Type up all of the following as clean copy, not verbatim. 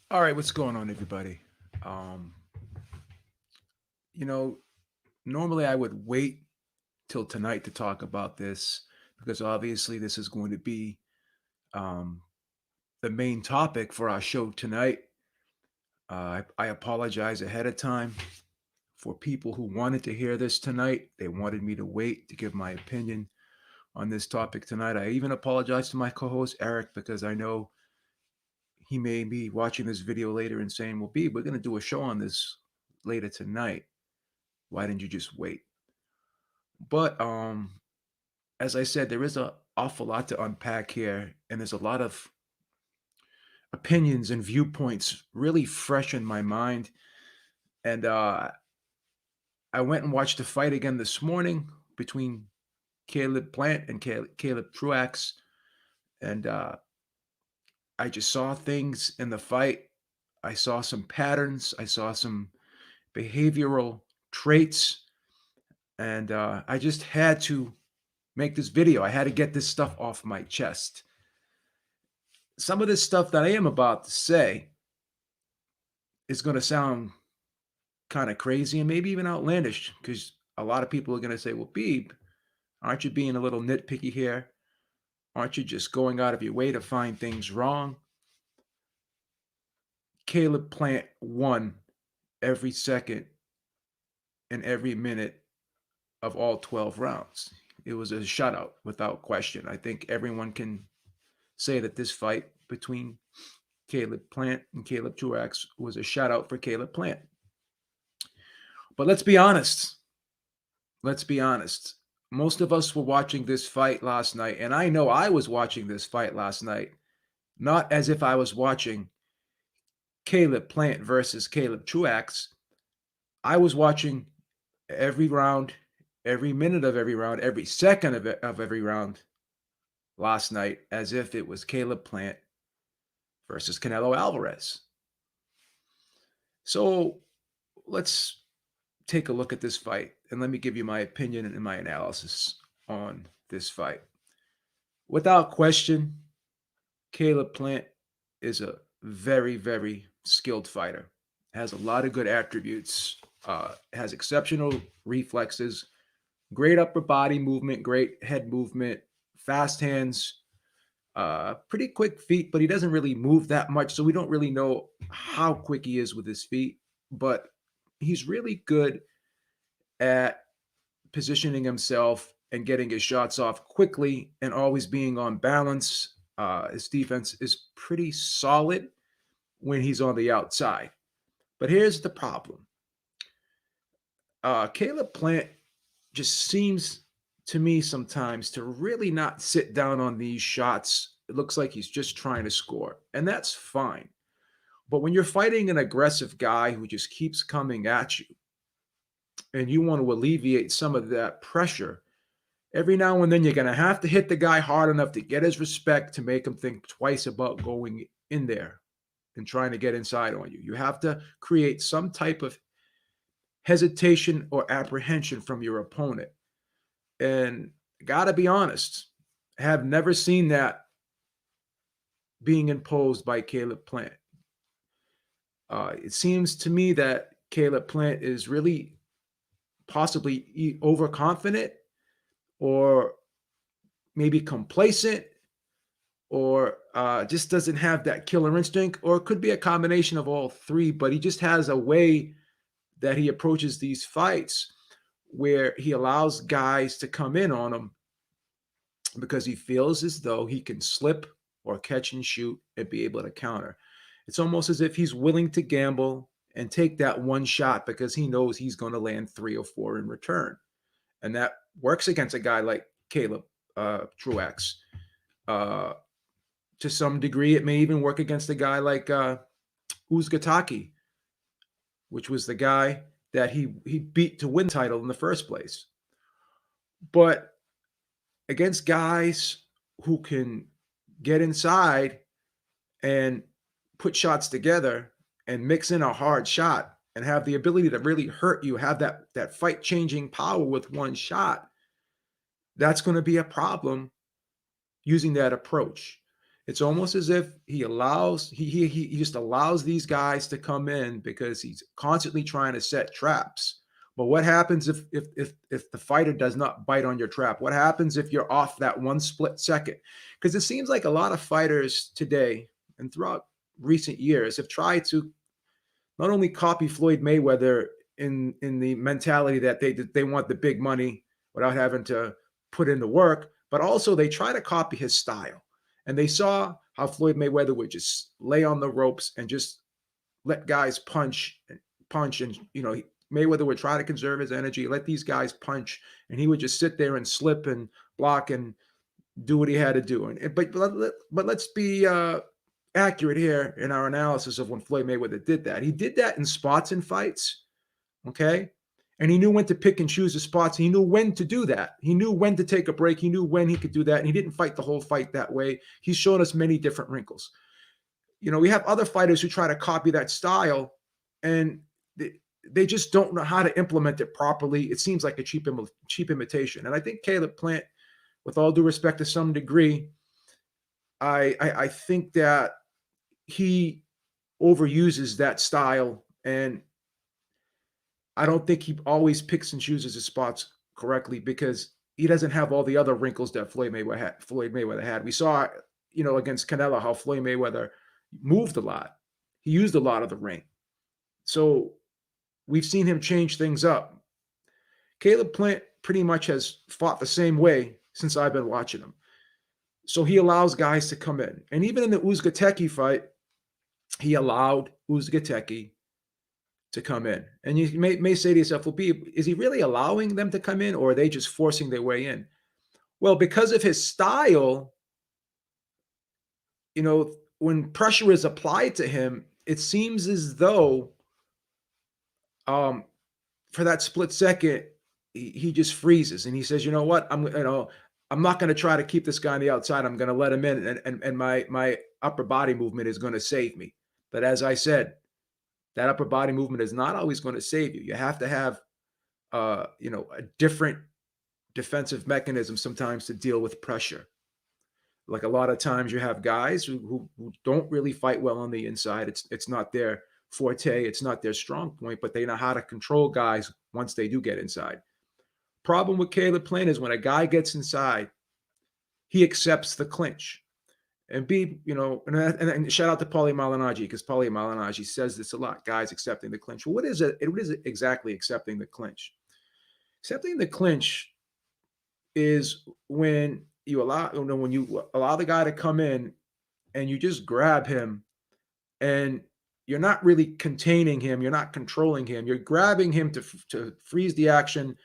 All right, what's going on, everybody? Um, you know, Normally I would wait till tonight to talk about this because obviously this is going to be um, the main topic for our show tonight. I apologize ahead of time for people who wanted to hear this tonight. They wanted me to wait to give my opinion on this topic tonight. I even apologize to my co host, Eric, because I know he may be watching this video later and saying, well, B, we're going to do a show on this later tonight. Why didn't you just wait? But as I said, there is an awful lot to unpack here, and there's a lot of opinions and viewpoints really fresh in my mind. And I went and watched the fight again this morning between Caleb Plant and Caleb Truax, and I just saw things in the fight. I saw some patterns. I saw some behavioral traits, and I just had to make this video. I had to get this stuff off my chest. Some of this stuff that I am about to say is going to sound kind of crazy and maybe even outlandish because a lot of people are going to say, well, Beeb, aren't you being a little nitpicky here? Aren't you just going out of your way to find things wrong? Caleb Plant won every second and every minute of all 12 rounds. It was a shutout without question. I think everyone can say that this fight between Caleb Plant and Caleb Truax was a shutout for Caleb Plant. But let's be honest. Let's be honest. Most of us were watching this fight last night, and I know I was watching this fight last night, not as if I was watching Caleb Plant versus Caleb Truax. I was watching every round, every minute of every round, every second of every round last night as if it was Caleb Plant versus Canelo Alvarez. So let's take a look at this fight and let me give you my opinion and my analysis on this fight. Without question, Caleb Plant is a very, very skilled fighter. Has a lot of good attributes. Has exceptional reflexes, great upper body movement, great head movement, fast hands, pretty quick feet, but he doesn't really move that much, so we don't really know how quick he is with his feet. But he's really good at positioning himself and getting his shots off quickly and always being on balance. His defense is pretty solid when he's on the outside. But here's the problem. Caleb Plant just seems to me sometimes to really not sit down on these shots. It looks like he's just trying to score, and that's fine. But when you're fighting an aggressive guy who just keeps coming at you and you want to alleviate some of that pressure, every now and then you're going to have to hit the guy hard enough to get his respect to make him think twice about going in there and trying to get inside on you. You have to create some type of hesitation or apprehension from your opponent. And gotta be honest, have never seen that being imposed by Caleb Plant. It seems to me that Caleb Plant is really possibly overconfident or maybe complacent or just doesn't have that killer instinct, or it could be a combination of all three, but he just has a way that he approaches these fights where he allows guys to come in on him because he feels as though he can slip or catch and shoot and be able to counter. It's almost as if he's willing to gamble and take that one shot because he knows he's going to land 3 or 4 in return. And that works against a guy like Caleb Truax. Uh, to some degree, it may even work against a guy like Uzgataki, which was the guy that he beat to win the title in the first place. But against guys who can get inside and put shots together and mix in a hard shot and have the ability to really hurt you, have that fight changing power with one shot, that's going to be a problem using that approach. It's almost as if he just allows these guys to come in because he's constantly trying to set traps. But what happens if the fighter does not bite on your trap? What happens if you're off that one split second? Because it seems like a lot of fighters today and throughout recent years have tried to not only copy Floyd Mayweather in the mentality that they want the big money without having to put in the work, but also they try to copy his style. And they saw how Floyd Mayweather would just lay on the ropes and just let guys punch, and Mayweather would try to conserve his energy, let these guys punch, and he would just sit there and slip and block and do what he had to do. But let's be accurate here in our analysis of when Floyd Mayweather did that. He did that in spots and fights, okay? And he knew when to pick and choose the spots. He knew when to do that. He knew when to take a break. He knew when he could do that. And he didn't fight the whole fight that way. He's shown us many different wrinkles. We have other fighters who try to copy that style, and they just don't know how to implement it properly. It seems like a cheap imitation. And I think Caleb Plant, with all due respect to some degree, I think that he overuses that style, and I don't think he always picks and chooses his spots correctly because he doesn't have all the other wrinkles that Floyd Mayweather had. We saw, against Canelo, how Floyd Mayweather moved a lot. He used a lot of the ring. So we've seen him change things up. Caleb Plant pretty much has fought the same way since I've been watching him. So he allows guys to come in. And even in the Uzgateki fight, he allowed Uzgateki to come in. And you may say to yourself, well, is he really allowing them to come in, or are they just forcing their way in? Well, because of his style, when pressure is applied to him, it seems as though for that split second, he just freezes and he says, you know what, I'm not going to try to keep this guy on the outside. I'm going to let him in, and my upper body movement is going to save me. But as I said, that upper body movement is not always going to save you. You have to have, a different defensive mechanism sometimes to deal with pressure. Like a lot of times you have guys who don't really fight well on the inside. It's not their forte. It's not their strong point, but they know how to control guys once they do get inside. Problem with Caleb Plant is when a guy gets inside, he accepts the clinch. And and shout out to Paulie Malignaggi, because Paulie Malignaggi says this a lot, guys accepting the clinch. Well, what is it? What is it exactly accepting the clinch? Accepting the clinch is when you allow the guy to come in and you just grab him, and you're not really containing him, you're not controlling him, you're grabbing him to freeze the action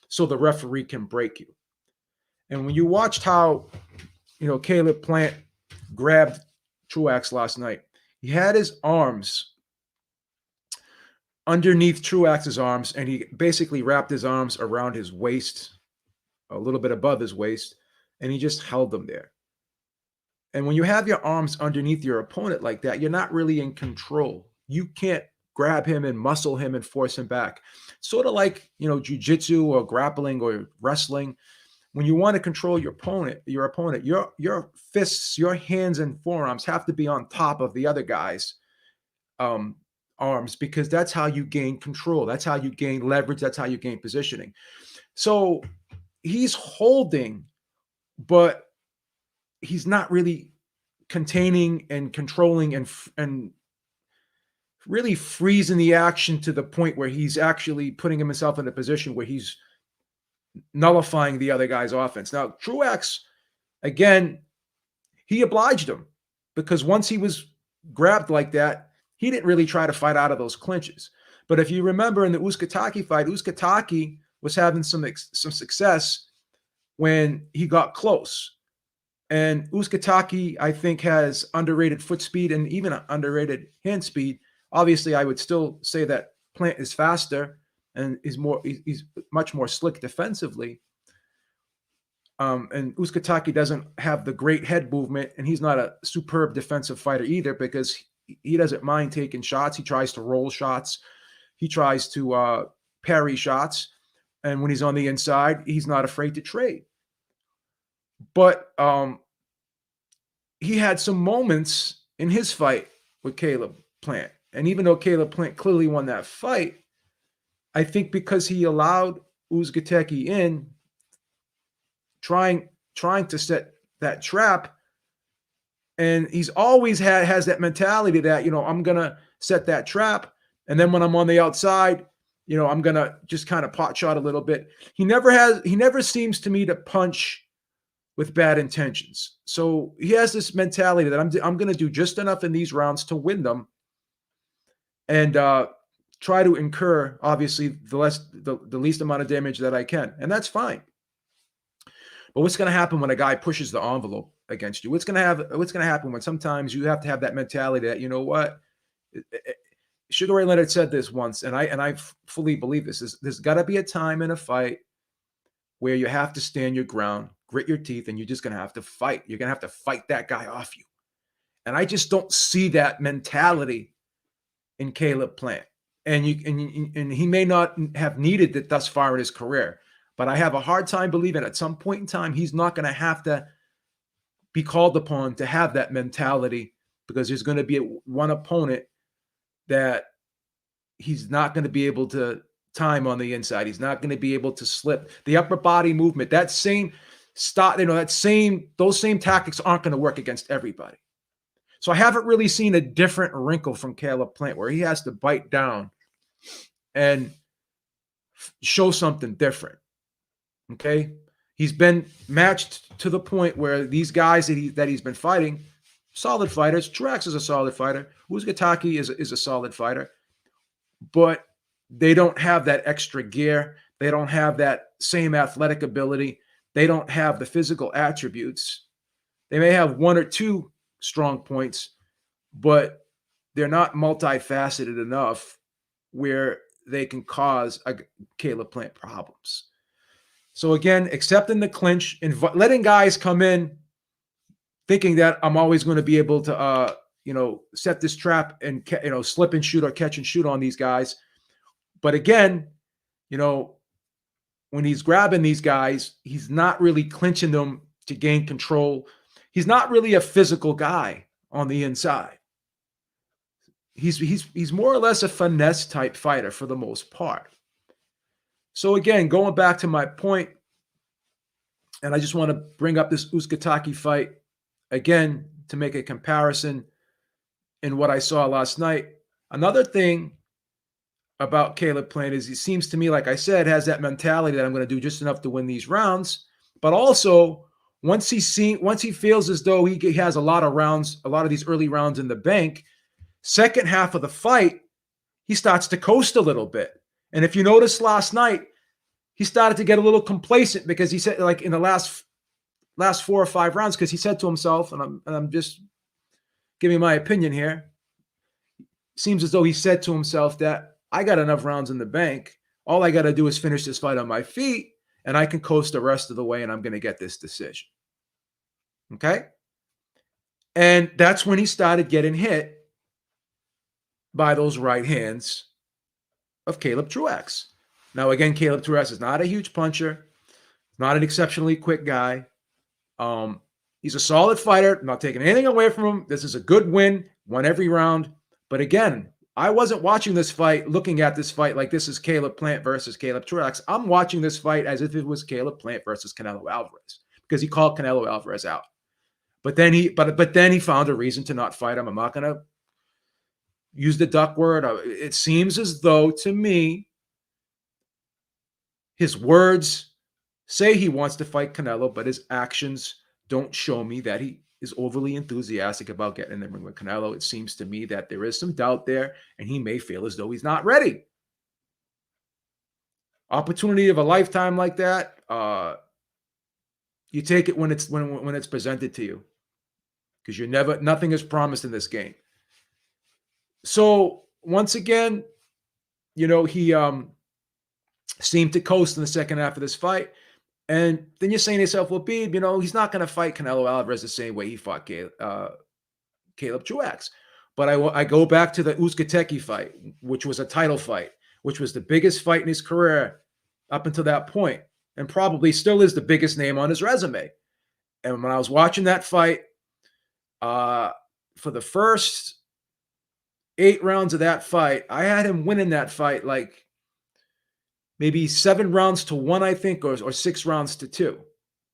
so the referee can break you. And when you watched how Caleb Plant grabbed Truax last night, he had his arms underneath Truax's arms, and he basically wrapped his arms around his waist, a little bit above his waist, and he just held them there. And when you have your arms underneath your opponent like that, you're not really in control. You can't grab him and muscle him and force him back. Sort of like, jiu-jitsu or grappling or wrestling. When you want to control your opponent, your fists, your hands and forearms have to be on top of the other guy's arms, because that's how you gain control. That's how you gain leverage. That's how you gain positioning. So he's holding, but he's not really containing and controlling and really freezing the action to the point where he's actually putting himself in a position where he's nullifying the other guy's offense. Now, Truax, again, he obliged him, because once he was grabbed like that, he didn't really try to fight out of those clinches. But if you remember in the Uzgateki fight, Uzgateki was having some success when he got close. And Uzgateki, I think, has underrated foot speed and even underrated hand speed. Obviously, I would still say that Plant is faster and he's much more slick defensively. And Uzgateki doesn't have the great head movement, and he's not a superb defensive fighter either, because he doesn't mind taking shots. He tries to roll shots. He tries to parry shots. And when he's on the inside, he's not afraid to trade. But he had some moments in his fight with Caleb Plant. And even though Caleb Plant clearly won that fight, I think because he allowed Uzgateki in, trying trying to set that trap, and he's always has that mentality that, I'm gonna set that trap, and then when I'm on the outside, I'm gonna just kind of pot shot a little bit. He never seems to me to punch with bad intentions. So he has this mentality that I'm going to do just enough in these rounds to win them, and try to incur obviously the least amount of damage that I can, and that's fine. But what's going to happen when a guy pushes the envelope against you? What's going to happen when sometimes you have to have that mentality that, you know what? Sugar Ray Leonard said this once, and I fully believe this. There's got to be a time in a fight where you have to stand your ground, grit your teeth, and you're just going to have to fight. You're going to have to fight that guy off you. And I just don't see that mentality in Caleb Plant. And he may not have needed it thus far in his career, but I have a hard time believing at some point in time he's not going to have to be called upon to have that mentality, because there's going to be one opponent that he's not going to be able to time on the inside. He's not going to be able to slip the upper body movement. Those same tactics aren't going to work against everybody. So I haven't really seen a different wrinkle from Caleb Plant where he has to bite down and show something different. Okay. He's been matched to the point where these guys that he's been fighting, solid fighters. Truax is a solid fighter. Uzgataki is a solid fighter, but they don't have that extra gear. They don't have that same athletic ability. They don't have the physical attributes. They may have one or two strong points, but they're not multifaceted enough where they can cause a Caleb Plant problems. So again, accepting the clinch and letting guys come in thinking that I'm always going to be able to, set this trap and, slip and shoot or catch and shoot on these guys. But again, when he's grabbing these guys, he's not really clinching them to gain control. He's not really a physical guy on the inside. He's more or less a finesse type fighter for the most part. So again, going back to my point, and I just want to bring up this Uzgataki fight again to make a comparison in what I saw last night. Another thing about Caleb Plant is he seems to me, like I said, has that mentality that I'm going to do just enough to win these rounds. But also, once he feels as though he has a lot of these early rounds in the bank, second half of the fight, he starts to coast a little bit. And if you noticed last night, he started to get a little complacent because he said, like in the last 4 or 5 rounds, because he said to himself, and I'm just giving my opinion here, seems as though he said to himself that I got enough rounds in the bank. All I got to do is finish this fight on my feet, and I can coast the rest of the way, and I'm going to get this decision. Okay? And that's when he started getting hit by those right hands of Caleb Truax. Now, again, Caleb Truax is not a huge puncher, not an exceptionally quick guy. He's a solid fighter. I'm not taking anything away from him. This is a good win, won every round. But again, I wasn't watching this fight, looking at this fight like this is Caleb Plant versus Caleb Truax. I'm watching this fight as if it was Caleb Plant versus Canelo Alvarez, because he called Canelo Alvarez out. But then he found a reason to not fight him. I'm not going to use the duck word. It seems as though, to me, his words say he wants to fight Canelo, but his actions don't show me that he is overly enthusiastic about getting in the ring with Canelo. It seems to me that there is some doubt there, and he may feel as though he's not ready. Opportunity of a lifetime like that, you take it when it's presented to you, because nothing is promised in this game. So once again, he seemed to coast in the second half of this fight. And then you're saying to yourself, well, Beeb, he's not going to fight Canelo Alvarez the same way he fought Caleb Truax. But I go back to the Uzgateki fight, which was a title fight, which was the biggest fight in his career up until that point, and probably still is the biggest name on his resume. And when I was watching that fight, Uh, for the first 8 rounds of that fight, I had him winning that fight like maybe 7 rounds to 1, I think, or 6 rounds to 2.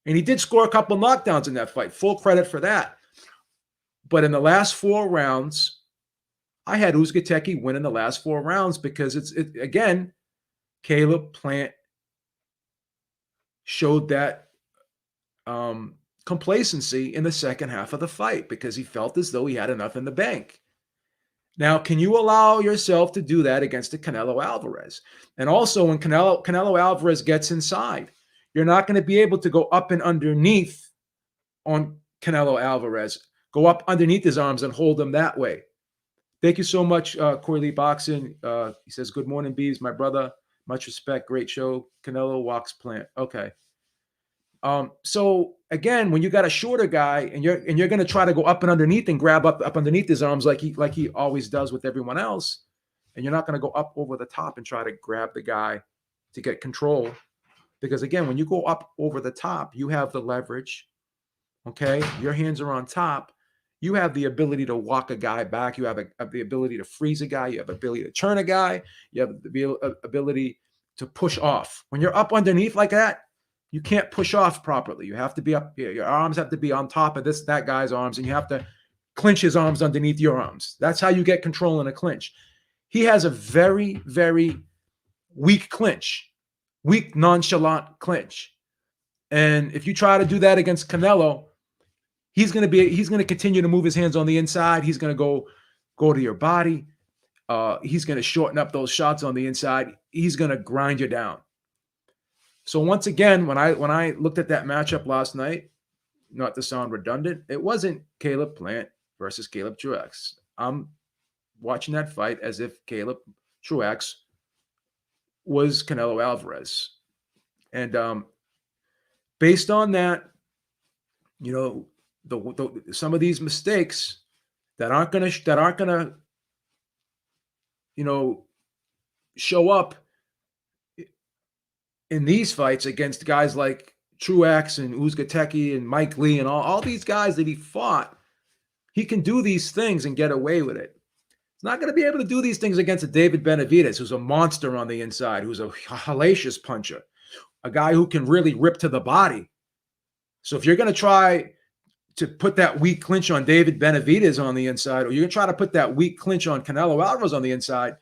And he did score a couple knockdowns in that fight. Full credit for that. But in the last 4 rounds, I had Uzcategui win in the last 4 rounds because again, Caleb Plant showed that complacency in the second half of the fight because he felt as though he had enough in the bank. Now, can you allow yourself to do that against a Canelo Alvarez? And also, when Canelo Alvarez gets inside, you're not going to be able to go up and underneath on Canelo Alvarez. Go up underneath his arms and hold him that way. Thank you so much, Corey Lee Boxing. He says, "Good morning, Bees, my brother. Much respect. Great show. Canelo walks Plant." Okay. So again, when you got a shorter guy and you're going to try to go up and underneath and grab up underneath his arms like he always does with everyone else, and you're not going to go up over the top and try to grab the guy to get control, because again, when you go up over the top, you have the leverage. Okay, your hands are on top. You have the ability to walk a guy back. You have the ability to freeze a guy. You have the ability to turn a guy. You have the ability to push off. When you're up underneath like that, you can't push off properly. You have to be up. Your arms have to be on top of that guy's arms, and you have to clinch his arms underneath your arms. That's how you get control in a clinch. He has a very, very weak clinch, weak, nonchalant clinch. And if you try to do that against Canelo, he's going to continue to move his hands on the inside. He's going to go to your body. He's going to shorten up those shots on the inside. He's going to grind you down. So once again, when I looked at that matchup last night, not to sound redundant, it wasn't Caleb Plant versus Caleb Truax. I'm watching that fight as if Caleb Truax was Canelo Alvarez. And based on that, some of these mistakes that aren't gonna show up in these fights against guys like Truax and Uzcategui and Mike Lee and all these guys that he fought, he can do these things and get away with it. He's not going to be able to do these things against a David Benavidez, who's a monster on the inside, who's a hellacious puncher, a guy who can really rip to the body. So if you're going to try to put that weak clinch on David Benavidez on the inside, or you're going to try to put that weak clinch on Canelo Alvarez on the inside,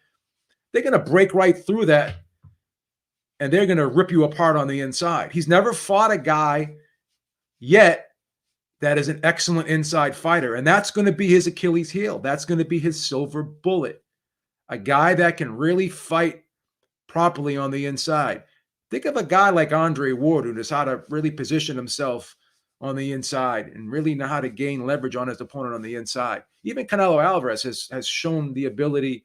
they're going to break right through that, and they're going to rip you apart on the inside. He's never fought a guy yet that is an excellent inside fighter, and that's going to be his Achilles heel. That's going to be his silver bullet, a guy that can really fight properly on the inside. Think of a guy like Andre Ward, who knows how to really position himself on the inside and really know how to gain leverage on his opponent on the inside. Even Canelo Alvarez has shown the ability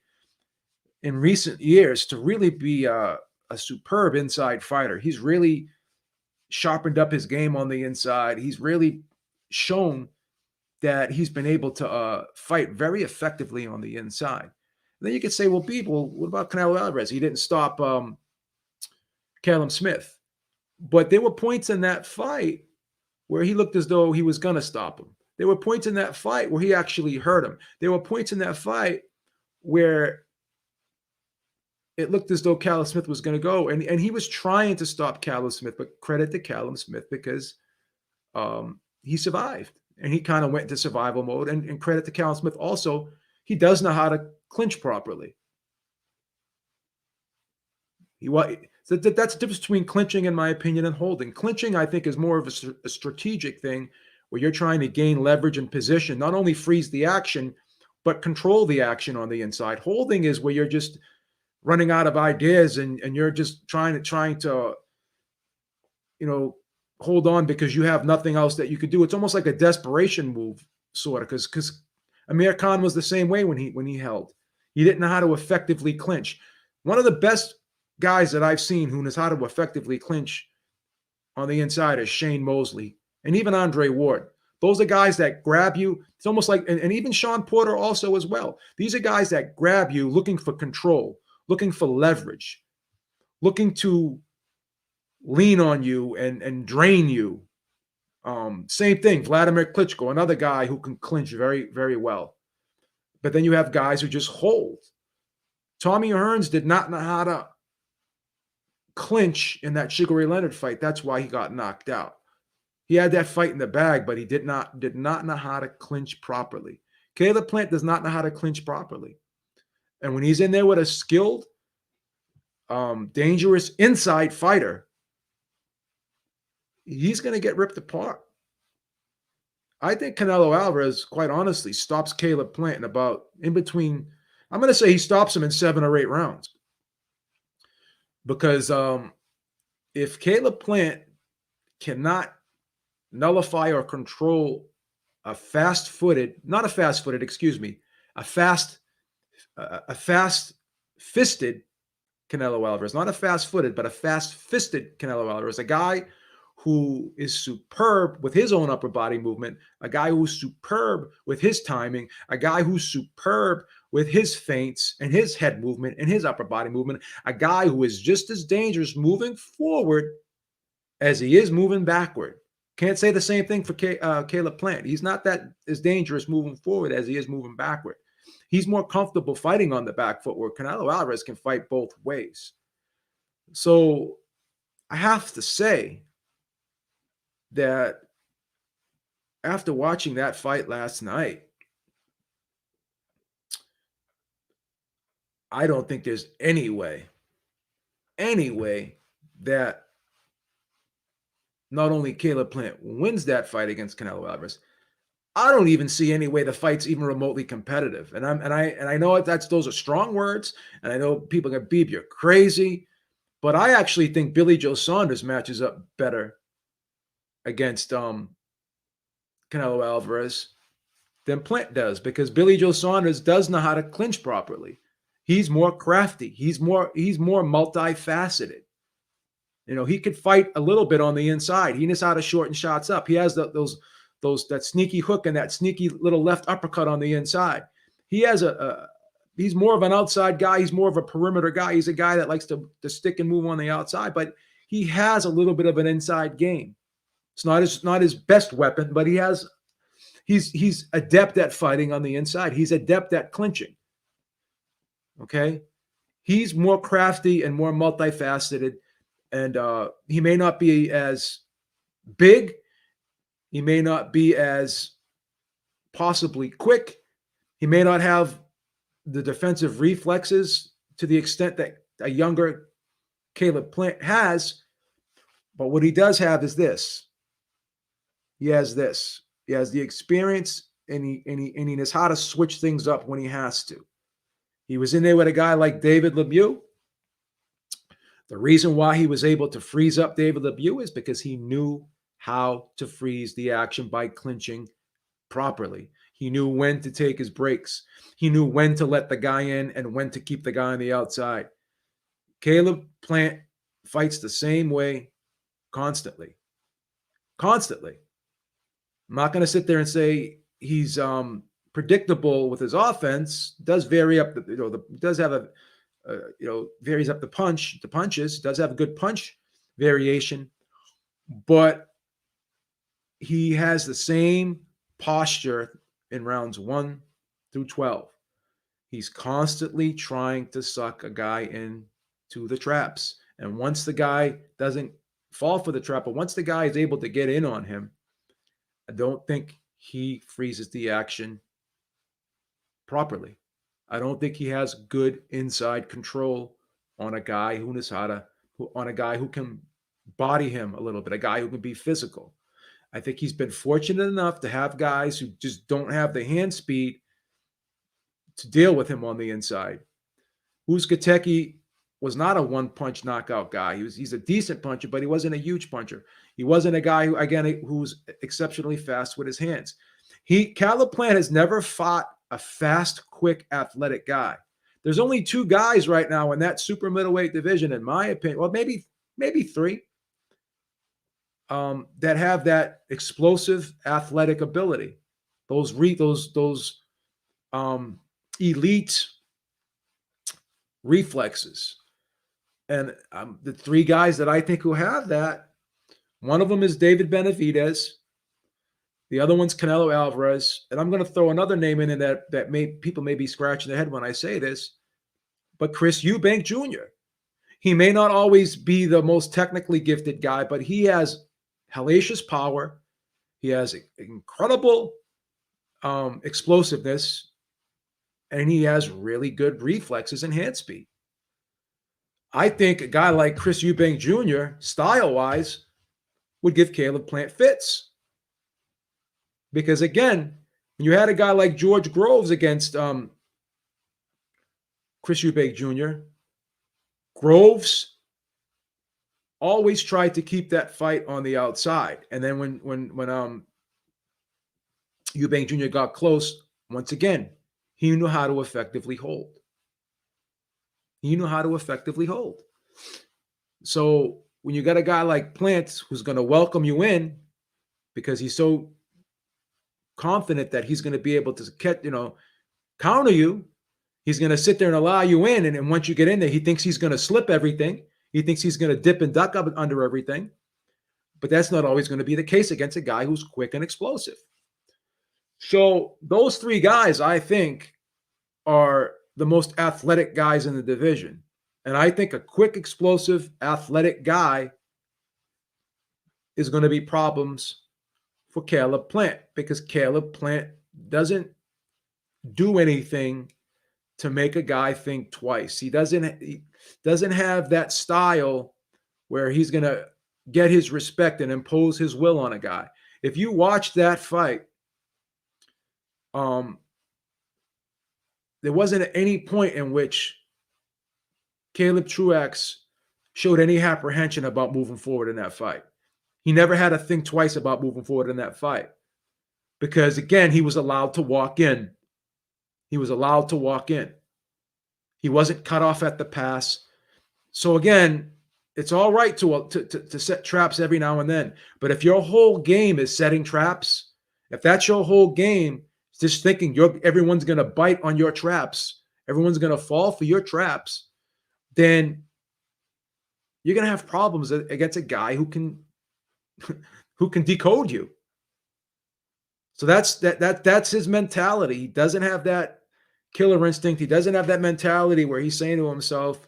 in recent years to really be a superb inside fighter. He's really sharpened up his game on the inside. He's really shown that he's been able to fight very effectively on the inside. And then you could say, well, people, what about Canelo Alvarez? He didn't stop Callum Smith. But there were points in that fight where he looked as though he was going to stop him. There were points in that fight where he actually hurt him. There were points in that fight where it looked as though Callum Smith was going to go. And he was trying to stop Callum Smith, but credit to Callum Smith because he survived. And he kind of went into survival mode. And credit to Callum Smith also, he does know how to clinch properly. So that's the difference between clinching, in my opinion, and holding. Clinching, I think, is more of a strategic thing where you're trying to gain leverage and position, not only freeze the action, but control the action on the inside. Holding is where you're just running out of ideas and you're just trying to hold on because you have nothing else that you could do. It's almost like a desperation move, sort of, because Amir Khan was the same way when he held. He didn't know how to effectively clinch. One of the best guys that I've seen who knows how to effectively clinch on the inside is Shane Mosley and even Andre Ward. Those are guys that grab you. It's almost like, and even Sean Porter also as well. These are guys that grab you looking for control, looking for leverage, looking to lean on you and drain you. Same thing, Vladimir Klitschko, another guy who can clinch very, very well. But then you have guys who just hold. Tommy Hearns did not know how to clinch in that Sugar Ray Leonard fight. That's why he got knocked out. He had that fight in the bag, but he did not know how to clinch properly. Caleb Plant does not know how to clinch properly. And when he's in there with a skilled, dangerous inside fighter, he's going to get ripped apart. I think Canelo Alvarez, quite honestly, stops Caleb Plant in between. I'm going to say he stops him in 7 or 8 rounds. Because if Caleb Plant cannot nullify or control a fast-footed, not a fast-footed, excuse me, a fast-fisted Canelo Alvarez, not a fast-footed, but a fast-fisted Canelo Alvarez, a guy who is superb with his own upper body movement, a guy who's superb with his timing, a guy who's superb with his feints and his head movement and his upper body movement, a guy who is just as dangerous moving forward as he is moving backward. Can't say the same thing for Caleb Plant. He's not that as dangerous moving forward as he is moving backward. He's more comfortable fighting on the back foot, where Canelo Alvarez can fight both ways. So I have to say that after watching that fight last night, I don't think there's any way that not only Caleb Plant wins that fight against Canelo Alvarez, I don't even see any way the fight's even remotely competitive. And I know those are strong words, and I know people are gonna beep, you're crazy, but I actually think Billy Joe Saunders matches up better against Canelo Alvarez than Plant does, because Billy Joe Saunders does know how to clinch properly. He's more crafty. He's more multifaceted. He could fight a little bit on the inside. He knows how to shorten shots up. He has that sneaky hook and that sneaky little left uppercut on the inside. He's more of an outside guy. He's more of a perimeter guy. He's a guy that likes to stick and move on the outside, but he has a little bit of an inside game. It's not his best weapon, but he's adept at fighting on the inside. He's adept at clinching. Okay? He's more crafty and more multifaceted, and he may not be as big. He may not be as possibly quick. He may not have the defensive reflexes to the extent that a younger Caleb Plant has, but what he does have is this. He has this. He has the experience, and he knows how to switch things up when he has to. He was in there with a guy like David Lemieux. The reason why he was able to freeze up David Lemieux is because he knew how to freeze the action by clinching properly. He knew when to take his breaks. He knew when to let the guy in and when to keep the guy on the outside. Caleb Plant fights the same way constantly. Constantly. I'm not going to sit there and say he's predictable with his offense. Does vary up does have a varies up the punches. Does have a good punch variation, but he has the same posture in rounds 1 through 12. He's constantly trying to suck a guy into the traps. And once the guy doesn't fall for the trap, but once the guy is able to get in on him, I don't think he freezes the action properly. I don't think he has good inside control on a guy who knows on a guy who can body him a little bit, a guy who can be physical. I think he's been fortunate enough to have guys who just don't have the hand speed to deal with him on the inside. Uzcategui was not a one-punch knockout guy. He's a decent puncher, but he wasn't a huge puncher. He wasn't a guy who's exceptionally fast with his hands. Caleb Plant has never fought a fast, quick, athletic guy. There's only 2 guys right now in that super middleweight division, in my opinion. Well, maybe 3 that have that explosive athletic ability. Those elite reflexes. And the 3 guys that I think who have that, one of them is David Benavidez. The other one's Canelo Alvarez, and I'm going to throw another name in there that people may be scratching their head when I say this, but Chris Eubank Jr. He may not always be the most technically gifted guy, but he has hellacious power. He has incredible explosiveness, and he has really good reflexes and hand speed. I think a guy like Chris Eubank Jr., style wise, would give Caleb Plant fits. Because again, when you had a guy like George Groves against Chris Eubank Jr., Groves always tried to keep that fight on the outside. And then when Eubank Jr. got close, once again, he knew how to effectively hold. He knew how to effectively hold. So when you got a guy like Plant who's going to welcome you in because he's so confident that he's going to be able to counter you, he's going to sit there and allow you in. And once you get in there, he thinks he's going to slip everything. He thinks he's going to dip and duck up under everything. But that's not always going to be the case against a guy who's quick and explosive. So those three guys, I think, are the most athletic guys in the division. And I think a quick, explosive, athletic guy is going to be problems for Caleb Plant because Caleb Plant doesn't do anything to make a guy think twice. He doesn't have that style where he's going to get his respect and impose his will on a guy. If you watch that fight, there wasn't any point in which Caleb Truax showed any apprehension about moving forward in that fight. He never had to think twice about moving forward in that fight because, again, he was allowed to walk in. He was allowed to walk in. He wasn't cut off at the pass. So, again, it's all right to set traps every now and then. But if your whole game is setting traps, if that's your whole game, just thinking everyone's going to bite on your traps, everyone's going to fall for your traps, then you're going to have problems against a guy who can decode you. So that's his mentality. He doesn't have that killer instinct. He doesn't have that mentality where he's saying to himself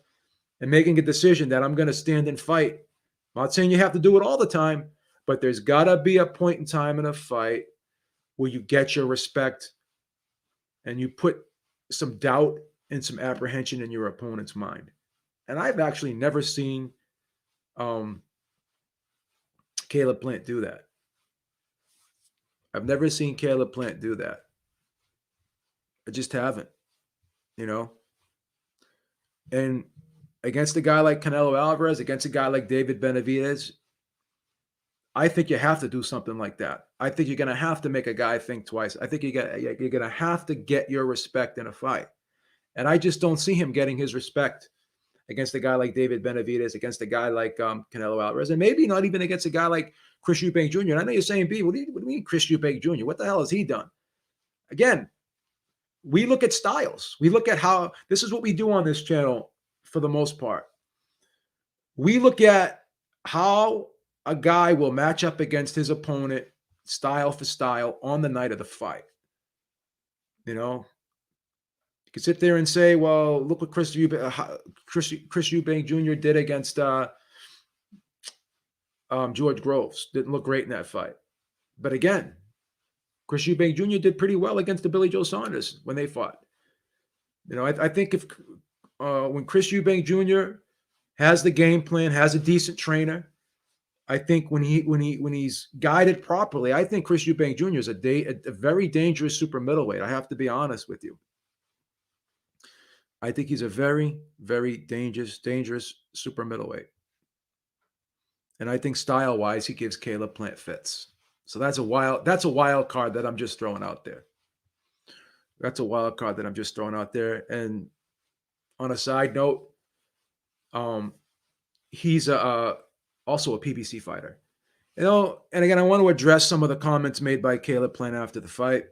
and making a decision that I'm going to stand and fight. I'm not saying you have to do it all the time, but there's got to be a point in time in a fight where you get your respect and you put some doubt and some apprehension in your opponent's mind. And I've actually never seen Caleb Plant do that. I've never seen Caleb Plant do that. I just haven't, And against a guy like Canelo Alvarez, against a guy like David Benavidez, I think you have to do something like that. I think you're going to have to make a guy think twice. I think you're going to have to get your respect in a fight. And I just don't see him getting his respect against a guy like David Benavidez, against a guy like Canelo Alvarez, and maybe not even against a guy like Chris Eubank Jr. And I know you're saying, B, what do you mean Chris Eubank Jr.? What the hell has he done? Again, we look at styles. We look at how – this is what we do on this channel for the most part. We look at how a guy will match up against his opponent style for style on the night of the fight. You can sit there and say, well, look what Chris Eubank Jr. did against George Groves. Didn't look great in that fight. But again, Chris Eubank Jr. did pretty well against the Billy Joe Saunders when they fought. I think if when Chris Eubank Jr. has the game plan, has a decent trainer, I think when he's guided properly, I think Chris Eubank Jr. is a very dangerous super middleweight. I have to be honest with you. I think he's a very, very dangerous super middleweight. And I think style-wise, he gives Caleb Plant fits. So that's a wild card that I'm just throwing out there. That's a wild card that I'm just throwing out there. And on a side note, he's also a PBC fighter. And again, I want to address some of the comments made by Caleb Plant after the fight,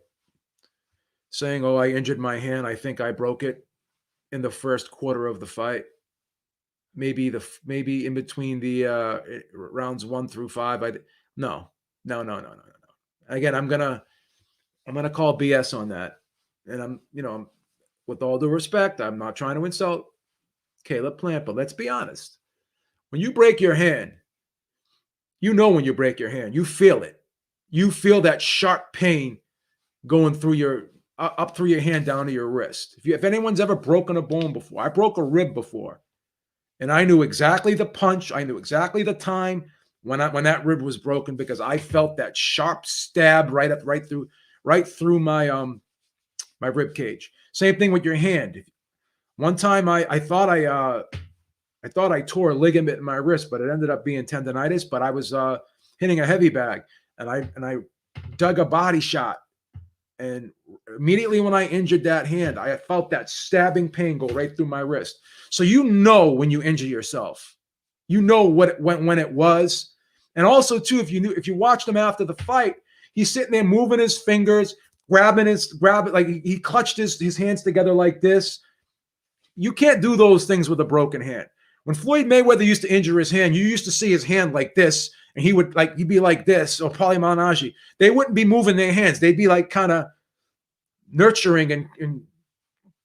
saying, "Oh, I injured my hand. I think I broke it in the first quarter of the fight. Maybe in between the rounds 1 through 5. No. Again, I'm gonna call BS on that. And with all due respect, I'm not trying to insult Caleb Plant, but let's be honest. When you break your hand, you know when you break your hand, you feel it. You feel that sharp pain going through your up through your hand down to your wrist. If anyone's ever broken a bone before, I broke a rib before, and I knew exactly the punch. I knew exactly the time when that rib was broken because I felt that sharp stab right through my rib cage. Same thing with your hand. One time I thought I tore a ligament in my wrist, but it ended up being tendonitis. But I was hitting a heavy bag, and I dug a body shot, and immediately when I injured that hand, I felt that stabbing pain go right through my wrist. So you know when you injure yourself, you know when it was, and also too if you watched him after the fight, he's sitting there moving his fingers, grab it like he clutched his hands together like this. You can't do those things with a broken hand. When Floyd Mayweather used to injure his hand, you used to see his hand like this, and he'd be like this, or Paulie Malignaggi. They wouldn't be moving their hands. They'd be like kind of nurturing and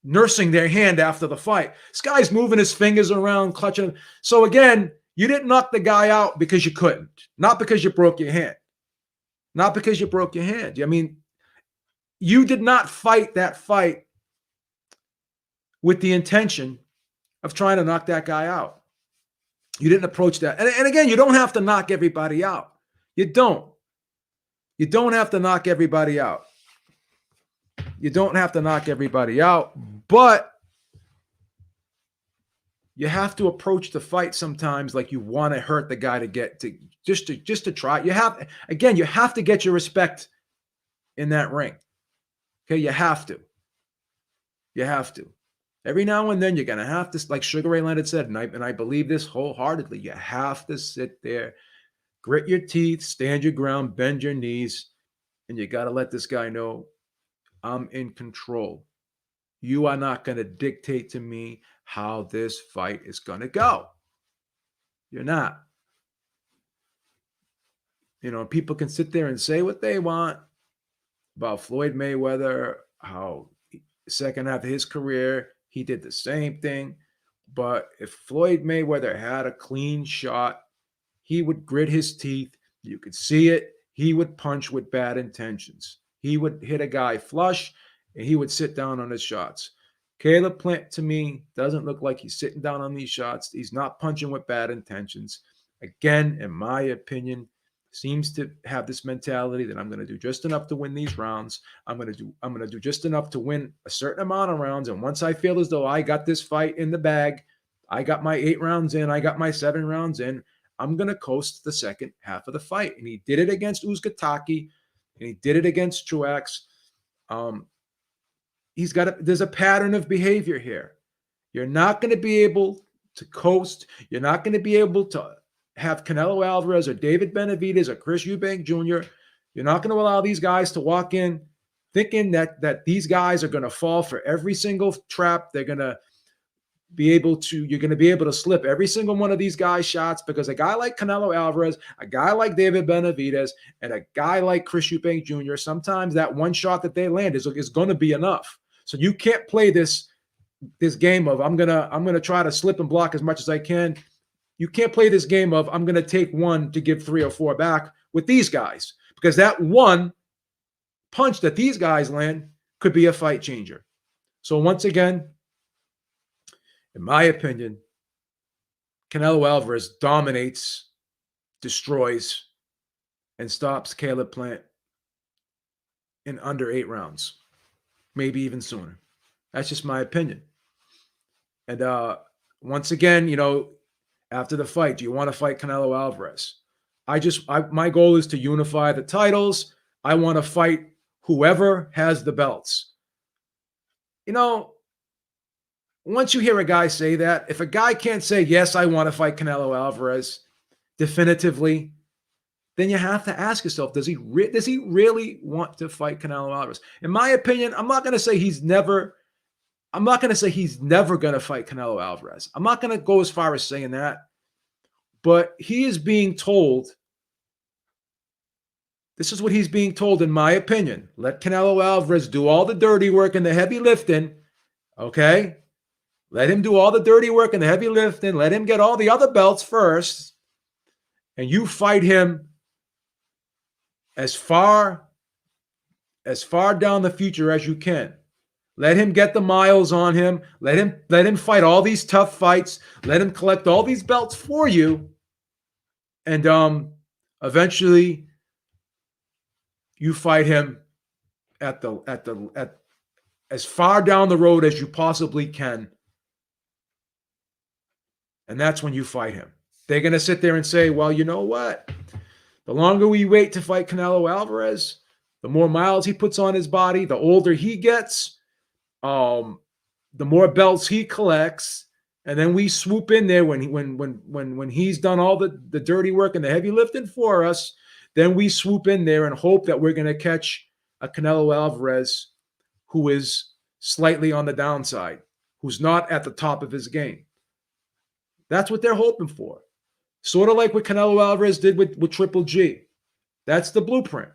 nursing their hand after the fight. This guy's moving his fingers around, clutching. So again, you didn't knock the guy out because you couldn't, not because you broke your hand, not because you broke your hand. I mean, you did not fight that fight with the intention of trying to knock that guy out. You didn't approach that. And again, you don't have to knock everybody out. You don't. You don't have to knock everybody out. You don't have to knock everybody out, but you have to approach the fight sometimes like you want to hurt the guy to get to just to try. You have to get your respect in that ring. Okay, you have to. You have to. Every now and then you're gonna have to, like Sugar Ray Leonard said, and I believe this wholeheartedly. You have to sit there, grit your teeth, stand your ground, bend your knees, and you got to let this guy know I'm in control. You are not going to dictate to me how this fight is going to go. You're not. People can sit there and say what they want about Floyd Mayweather, how second half of his career, he did the same thing. But if Floyd Mayweather had a clean shot, he would grit his teeth. You could see it. He would punch with bad intentions. He would hit a guy flush, and he would sit down on his shots. Caleb Plant, to me, doesn't look like he's sitting down on these shots. He's not punching with bad intentions. Again, in my opinion, seems to have this mentality that I'm going to do just enough to win these rounds. I'm going to do just enough to win a certain amount of rounds. And once I feel as though I got this fight in the bag, I got my 8 rounds in, I got my 7 rounds in, I'm going to coast the second half of the fight. And he did it against Uzcategui, and he did it against Truax. There's a pattern of behavior here. You're not going to be able to coast. You're not going to be able to have Canelo Alvarez or David Benavidez or Chris Eubank Jr. You're not going to allow these guys to walk in thinking that these guys are going to fall for every single trap. You're going to be able to slip every single one of these guys' shots, because a guy like Canelo Alvarez, a guy like David Benavidez, and a guy like Chris Eubank Jr., sometimes that one shot that they land is going to be enough. So you can't play this game of I'm gonna try to slip and block as much as I can. You can't play this game of I'm gonna take one to give 3 or 4 back with these guys, because that one punch that these guys land could be a fight changer. So once again, in my opinion, Canelo Alvarez dominates, destroys, and stops Caleb Plant in under 8 rounds, maybe even sooner. That's just my opinion. And once again, after the fight, do you want to fight Canelo Alvarez? My goal is to unify the titles. I want to fight whoever has the belts. Once you hear a guy say that, if a guy can't say, yes, I want to fight Canelo Alvarez definitively, then you have to ask yourself, does he really want to fight Canelo Alvarez? In my opinion, I'm not going to say he's never going to fight Canelo Alvarez. I'm not going to go as far as saying that, but he is being told This is what he's being told, in my opinion. Let Canelo Alvarez do all the dirty work and the heavy lifting, okay? Let him do all the dirty work and the heavy lifting. Let him get all the other belts first. And you fight him as far down the future as you can. Let him get the miles on him. Let him fight all these tough fights. Let him collect all these belts for you. And eventually you fight him at as far down the road as you possibly can. And that's when you fight him. They're going to sit there and say, well, you know what? The longer we wait to fight Canelo Alvarez, the more miles he puts on his body, the older he gets, the more belts he collects, and then we swoop in there when he's done all the dirty work and the heavy lifting for us. Then we swoop in there and hope that we're going to catch a Canelo Alvarez who is slightly on the downside, who's not at the top of his game. That's what they're hoping for. Sort of like what Canelo Alvarez did with Triple G. That's the blueprint.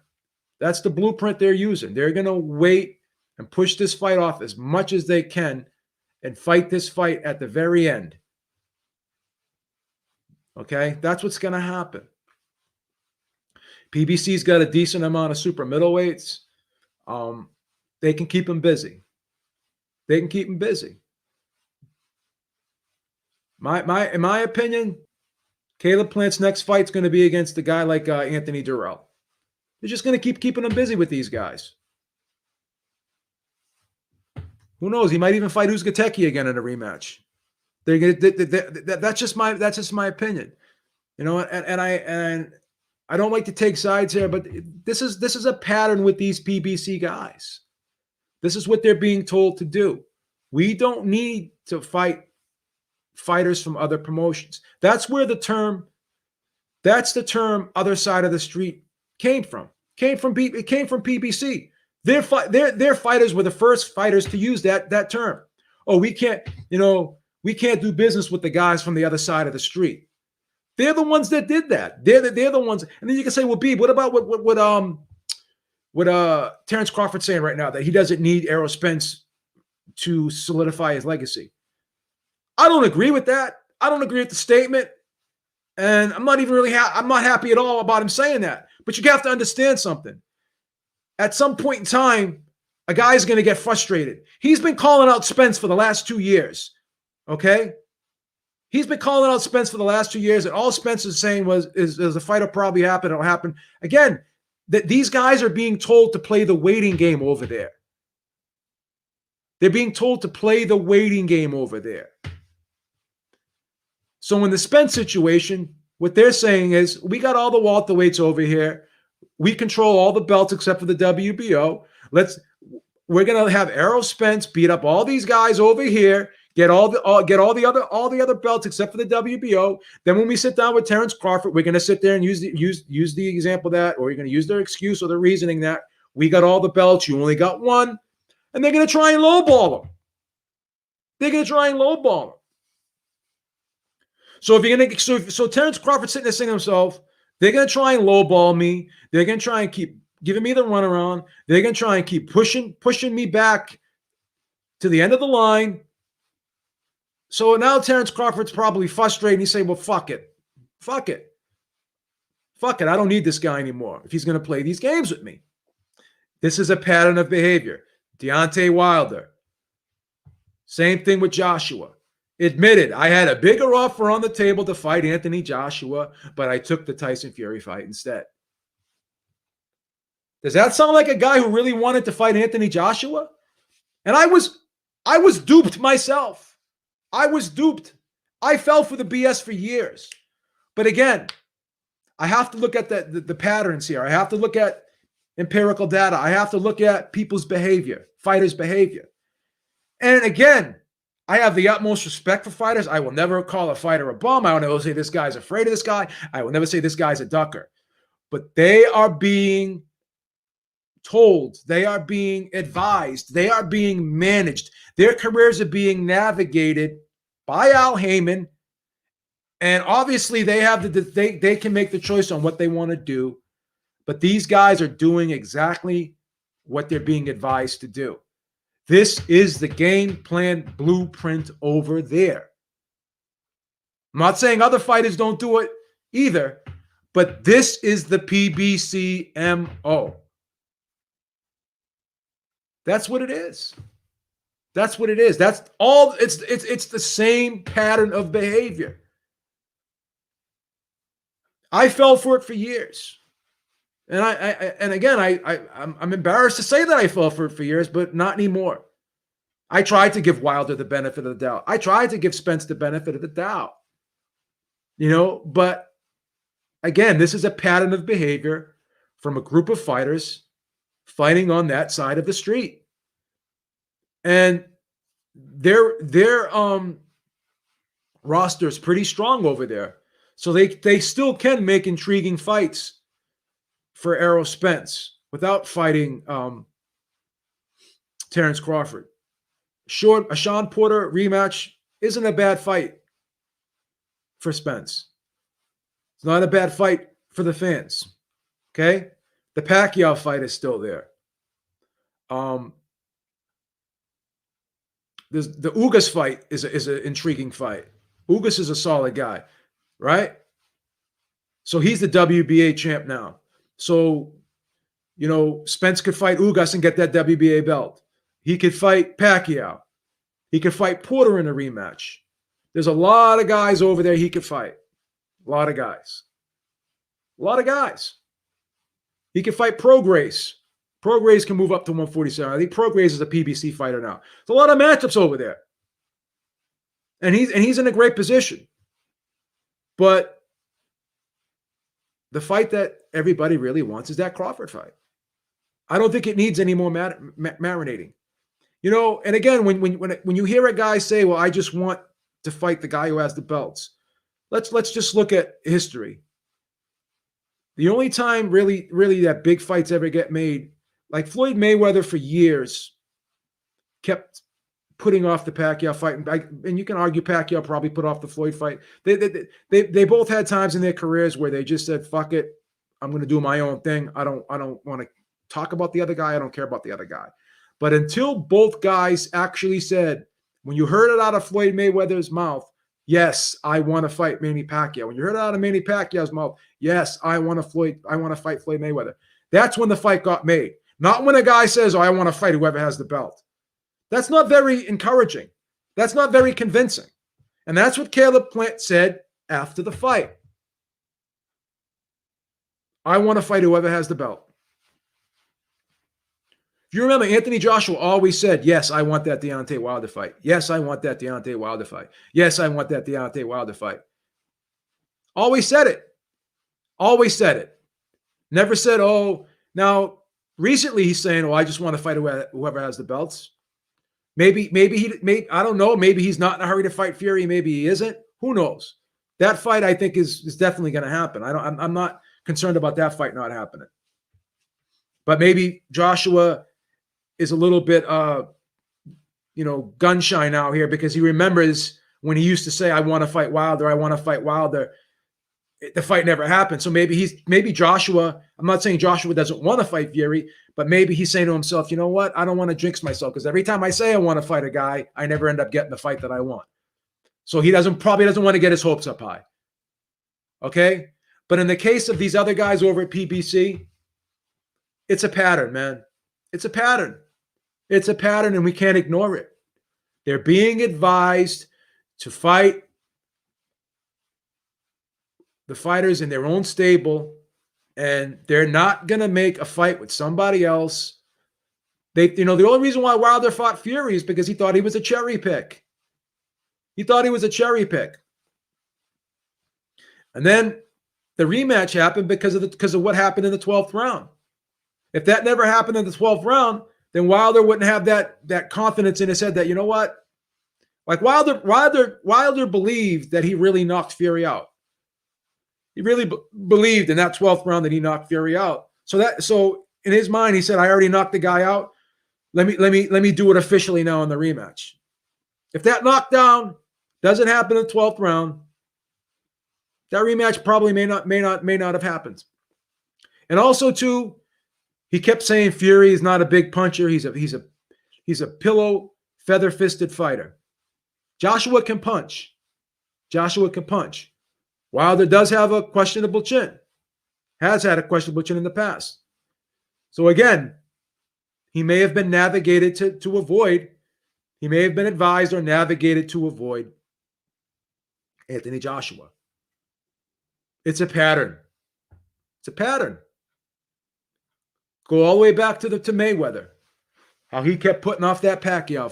That's the blueprint they're using. They're going to wait and push this fight off as much as they can and fight this fight at the very end. Okay? That's what's going to happen. PBC's got a decent amount of super middleweights. They can keep him busy. They can keep him busy. In my opinion, Caleb Plant's next fight's going to be against a guy like Anthony Durrell. They're just going to keep keeping him busy with these guys. Who knows? He might even fight Uzgateki again in a rematch. That's just my opinion. You know, and I don't like to take sides here, but this is a pattern with these PBC guys. This is what they're being told to do. We don't need to fight fighters from other promotions. That's where the term other side of the street came from. It came from PBC. Their fighters were the first fighters to use that term. Oh, we can't do business with the guys from the other side of the street. They're the ones that did that. They're the ones. And then you can say, well, Beeb, what about what Terrence Crawford's saying right now, that he doesn't need Errol Spence to solidify his legacy? I don't agree with that. I don't agree with the statement. And I'm not even really I'm not happy at all about him saying that. But you have to understand something. At some point in time, a guy's going to get frustrated. He's been calling out Spence for the last 2 years. Okay? He's been calling out Spence for the last 2 years, and all Spence is saying is the fight will probably happen. It'll happen. Again, that these guys are being told to play the waiting game over there. They're being told to play the waiting game over there. So in the Spence situation, what they're saying is, we got all the welterweights over here. We control all the belts except for the WBO. We're gonna have Errol Spence beat up all these guys over here. Get all the other belts except for the WBO. Then when we sit down with Terrence Crawford, we're gonna sit there and use the example that, or you're gonna use their excuse or the reasoning that we got all the belts, you only got one, and they're gonna try and lowball them. They're gonna try and lowball them. So if you're gonna, so Terrence Crawford sitting there saying to himself, they're gonna try and lowball me. They're gonna try and keep giving me the runaround. They're gonna try and keep pushing me back to the end of the line. So now Terrence Crawford's probably frustrated. He's saying, well, fuck it. I don't need this guy anymore if he's going to play these games with me. This is a pattern of behavior. Deontay Wilder. Same thing with Joshua. Admitted, I had a bigger offer on the table to fight Anthony Joshua, but I took the Tyson Fury fight instead. Does that sound like a guy who really wanted to fight Anthony Joshua? And I was duped myself. I was duped. I fell for the BS for years. But again, I have to look at the patterns here. I have to look at empirical data. I have to look at people's behavior, fighters' behavior. And again, I have the utmost respect for fighters. I will never call a fighter a bum. I will never say this guy's afraid of this guy. I will never say this guy's a ducker. But they are being told, they are being advised, they are being managed. Their careers are being navigated by Al Heyman, and obviously they have they can make the choice on what they want to do. But these guys are doing exactly what they're being advised to do. This is the game plan blueprint over there. I'm not saying other fighters don't do it either, but this is the PBC MO. That's what it is. That's what it is. That's all. It's the same pattern of behavior. I fell for it for years. And I'm embarrassed to say that I fell for it for years, but not anymore. I tried to give Wilder the benefit of the doubt. I tried to give Spence the benefit of the doubt. But again, this is a pattern of behavior from a group of fighters fighting on that side of the street. And their roster is pretty strong over there. So they still can make intriguing fights for Errol Spence without fighting Terrence Crawford. A Sean Porter rematch isn't a bad fight for Spence. It's not a bad fight for the fans. Okay? The Pacquiao fight is still there. The Ugas fight is an intriguing fight. Ugas is a solid guy, right? So he's the WBA champ now. So, Spence could fight Ugas and get that WBA belt. He could fight Pacquiao. He could fight Porter in a rematch. There's a lot of guys over there he could fight. A lot of guys. He could fight Prograis. Prograis can move up to 147. I think Prograis is a PBC fighter now. There's a lot of matchups over there. And he's in a great position. But the fight that everybody really wants is that Crawford fight. I don't think it needs any more marinating. And again, when you hear a guy say, well, I just want to fight the guy who has the belts, let's just look at history. The only time really that big fights ever get made, like Floyd Mayweather for years kept putting off the Pacquiao fight, and you can argue Pacquiao probably put off the Floyd fight. They both had times in their careers where they just said, fuck it, I'm going to do my own thing. I don't want to talk about the other guy. I don't care about the other guy. But until both guys actually said, when you heard it out of Floyd Mayweather's mouth, yes, I want to fight Manny Pacquiao. When you heard it out of Manny Pacquiao's mouth, yes, I want to fight Floyd Mayweather. That's when the fight got made. Not when a guy says, oh, I want to fight whoever has the belt. That's not very encouraging. That's not very convincing. And that's what Caleb Plant said after the fight. I want to fight whoever has the belt. If you remember, Anthony Joshua always said, yes, I want that Deontay Wilder fight. Yes, I want that Deontay Wilder fight. Yes, I want that Deontay Wilder fight. Always said it. Always said it. Never said, oh, now recently he's saying, oh, I just want to fight whoever has the belts. Maybe I don't know. Maybe he's not in a hurry to fight Fury. Maybe he isn't. Who knows? That fight, I think, is definitely going to happen. I'm not concerned about that fight not happening. But maybe Joshua is a little bit, gun shy now here because he remembers when he used to say, I want to fight Wilder. I want to fight Wilder. The fight never happened. So maybe Joshua, I'm not saying Joshua doesn't want to fight Fury, but maybe he's saying to himself, you know what? I don't want to jinx myself because every time I say I want to fight a guy, I never end up getting the fight that I want. So he probably doesn't want to get his hopes up high. Okay? But in the case of these other guys over at PBC, it's a pattern, man. It's a pattern. It's a pattern, and we can't ignore it. They're being advised to fight the fighters in their own stable, and they're not going to make a fight with somebody else. The only reason why Wilder fought Fury is because he thought he was a cherry pick. He thought he was a cherry pick. And then the rematch happened because of what happened in the 12th round. If that never happened in the 12th round, then Wilder wouldn't have that confidence in his head that, you know what? Like Wilder believed that he really knocked Fury out. He really believed in that 12th round that he knocked Fury out. So in his mind, he said, I already knocked the guy out. Let me do it officially now in the rematch. If that knockdown doesn't happen in the 12th round, that rematch probably may not have happened. And also, too, he kept saying Fury is not a big puncher. He's a pillow, feather-fisted fighter. Joshua can punch. Joshua can punch. Wilder does have a questionable chin. Has had a questionable chin in the past. So again, he may have been navigated to avoid. He may have been advised or navigated to avoid Anthony Joshua. It's a pattern. It's a pattern. Go all the way back to Mayweather. How he kept putting off that Pacquiao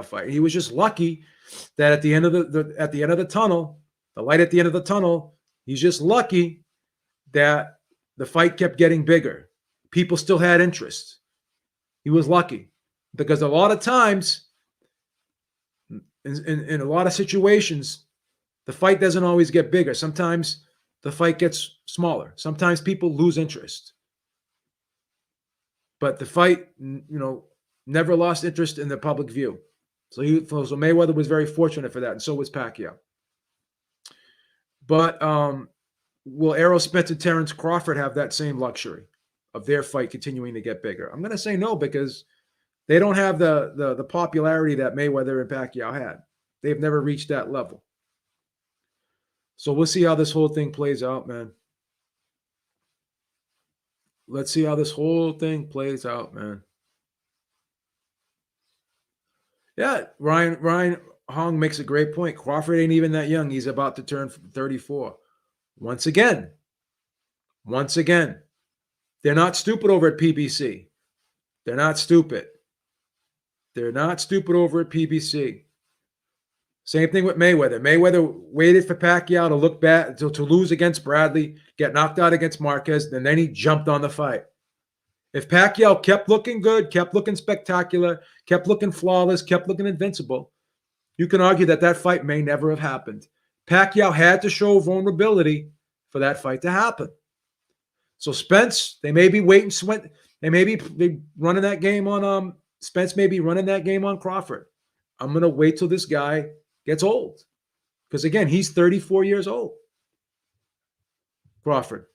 fight. He was just lucky that at the end of the tunnel, the light at the end of the tunnel, he's just lucky that the fight kept getting bigger. People still had interest. He was lucky because a lot of times, in a lot of situations, the fight doesn't always get bigger. Sometimes the fight gets smaller. Sometimes people lose interest. But the fight, never lost interest in the public view. So Mayweather was very fortunate for that, and so was Pacquiao. But will Errol Spence and Terence Crawford have that same luxury of their fight continuing to get bigger? I'm going to say no, because they don't have the popularity that Mayweather and Pacquiao had. They've never reached that level. So we'll see how this whole thing plays out, man. Let's see how this whole thing plays out, man. Yeah, Ryan Hong makes a great point. Crawford ain't even that young. He's about to turn 34. Once again, they're not stupid over at PBC. They're not stupid. They're not stupid over at PBC. Same thing with Mayweather. Mayweather waited for Pacquiao to look bad, to lose against Bradley, get knocked out against Marquez, and then he jumped on the fight. If Pacquiao kept looking good, kept looking spectacular, kept looking flawless, kept looking invincible, you can argue that fight may never have happened. Pacquiao had to show vulnerability for that fight to happen. So Spence, they may be waiting. They may be running that game on Spence. May be running that game on Crawford. I'm gonna wait till this guy gets old, because again, he's 34 years old. Crawford.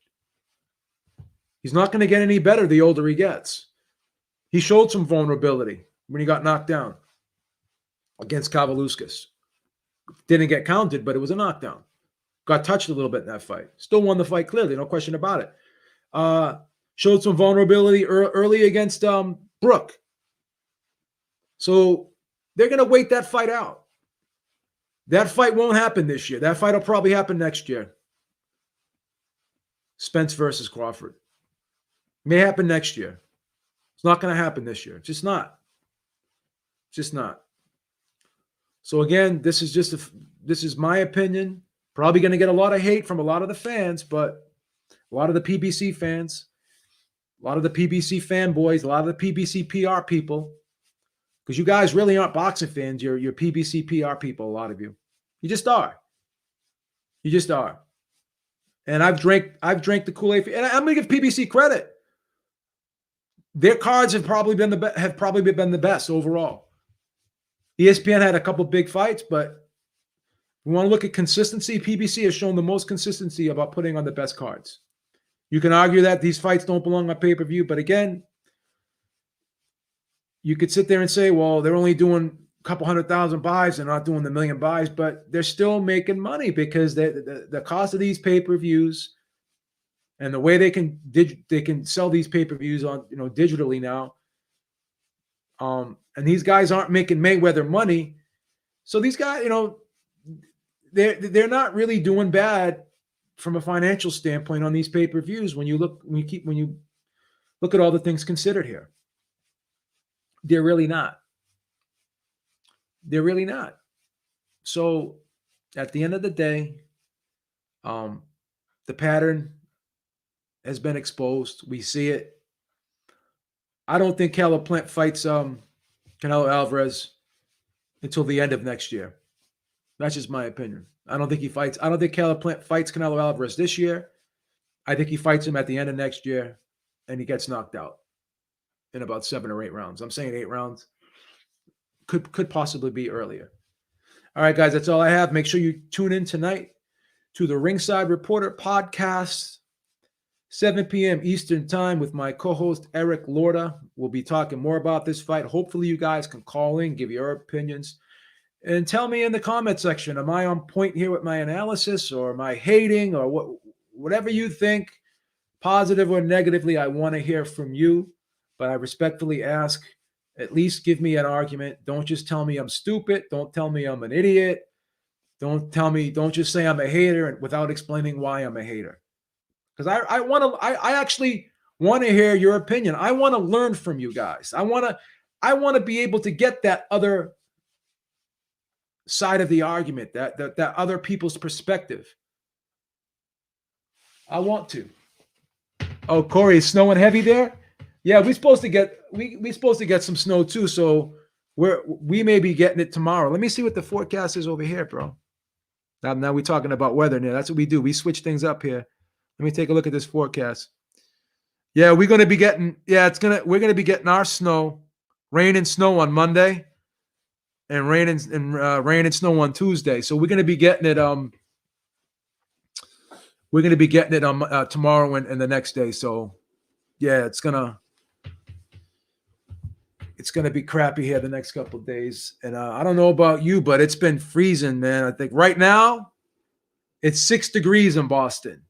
He's not going to get any better the older he gets. He showed some vulnerability when he got knocked down against Kavaluskas. Didn't get counted, but it was a knockdown. Got touched a little bit in that fight. Still won the fight clearly, no question about it. Showed some vulnerability early against Brook. So they're going to wait that fight out. That fight won't happen this year. That fight will probably happen next year. Spence versus Crawford. May happen next year. It's not going to happen this year. Just not. Just not. So again, this is my opinion. Probably going to get a lot of hate from a lot of the fans, but a lot of the PBC fans, a lot of the PBC fanboys, a lot of the PBC PR people, because you guys really aren't boxing fans. You're PBC PR people, a lot of you. You just are. You just are. And I've drank the Kool-Aid, and I'm going to give PBC credit. Their cards have probably been the best overall. ESPN had a couple big fights, but we want to look at consistency. PBC has shown the most consistency about putting on the best cards. You can argue that these fights don't belong on pay-per-view, but again, you could sit there and say, well, they're only doing a couple 100,000 buys, they're not doing the million buys, but they're still making money because the cost of these pay-per-views and the way they can sell these pay-per-views on digitally now, and these guys aren't making Mayweather money, so these guys, they're not really doing bad from a financial standpoint on these pay-per-views when you look at all the things considered here. They're really not. They're really not. So at the end of the day, the pattern has been exposed. We see it. I don't think Caleb Plant fights Canelo Alvarez until the end of next year. That's just my opinion. I don't think Caleb Plant fights Canelo Alvarez this year. I think he fights him at the end of next year, and he gets knocked out in about 7 or 8 rounds. I'm saying 8 rounds. Could possibly be earlier. All right, guys, that's all I have. Make sure you tune in tonight to the Ringside Reporter podcast. 7 p.m. Eastern Time with my co-host Eric Lorda. We'll be talking more about this fight. Hopefully you guys can call in, give your opinions, and tell me in the comment section, am I on point here with my analysis, or am I hating, or whatever you think, positive or negatively, I want to hear from you. But I respectfully ask, at least give me an argument. Don't just tell me I'm stupid. Don't tell me I'm an idiot. Don't just say I'm a hater without explaining why I'm a hater. Because I actually want to hear your opinion. I want to learn from you guys. I want to be able to get that other side of the argument, that other people's perspective. I want to. Oh, Corey, is snowing heavy there? Yeah, we're supposed to get we supposed to get some snow too. So we may be getting it tomorrow. Let me see what the forecast is over here, bro. Now we're talking about weather now. That's what we do. We switch things up here. Let me take a look at this forecast. Yeah, we're gonna be getting. Yeah, we're gonna be getting our snow, rain and snow on Monday, and rain and snow on Tuesday. So we're gonna be getting it. We're gonna be getting it on tomorrow and the next day. So yeah, it's gonna be crappy here the next couple of days. And I don't know about you, but it's been freezing, man. I think right now it's 6 degrees in Boston.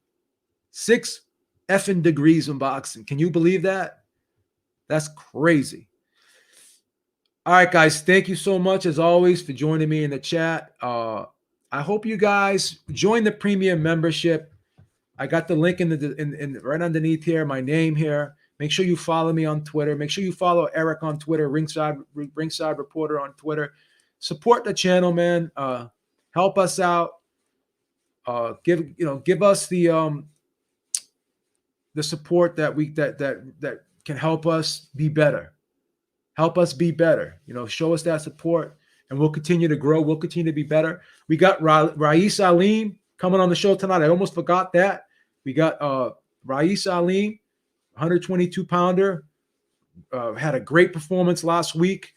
6 effing degrees in Boston. Can you believe that? That's crazy. All right, guys. Thank you so much, as always, for joining me in the chat. I hope you guys join the premium membership. I got the link in right underneath here, my name here. Make sure you follow me on Twitter. Make sure you follow Eric on Twitter, Ringside Reporter on Twitter. Support the channel, man. Help us out. Give us the support that can help us be better. Help us be better. Show us that support, and we'll continue to grow. We'll continue to be better. We got Rais Alim coming on the show tonight. I almost forgot that. We got Rais Alim, 122-pounder. Had a great performance last week.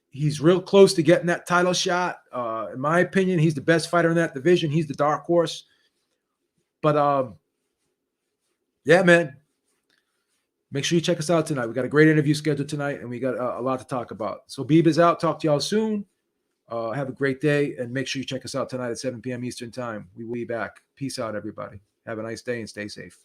He's real close to getting that title shot. In my opinion, he's the best fighter in that division. He's the dark horse. But yeah, man. Make sure you check us out tonight. We got a great interview scheduled tonight, and we got a lot to talk about. So Beeb is out. Talk to y'all soon. Have a great day, and make sure you check us out tonight at 7 p.m. Eastern Time. We will be back. Peace out, everybody. Have a nice day and stay safe.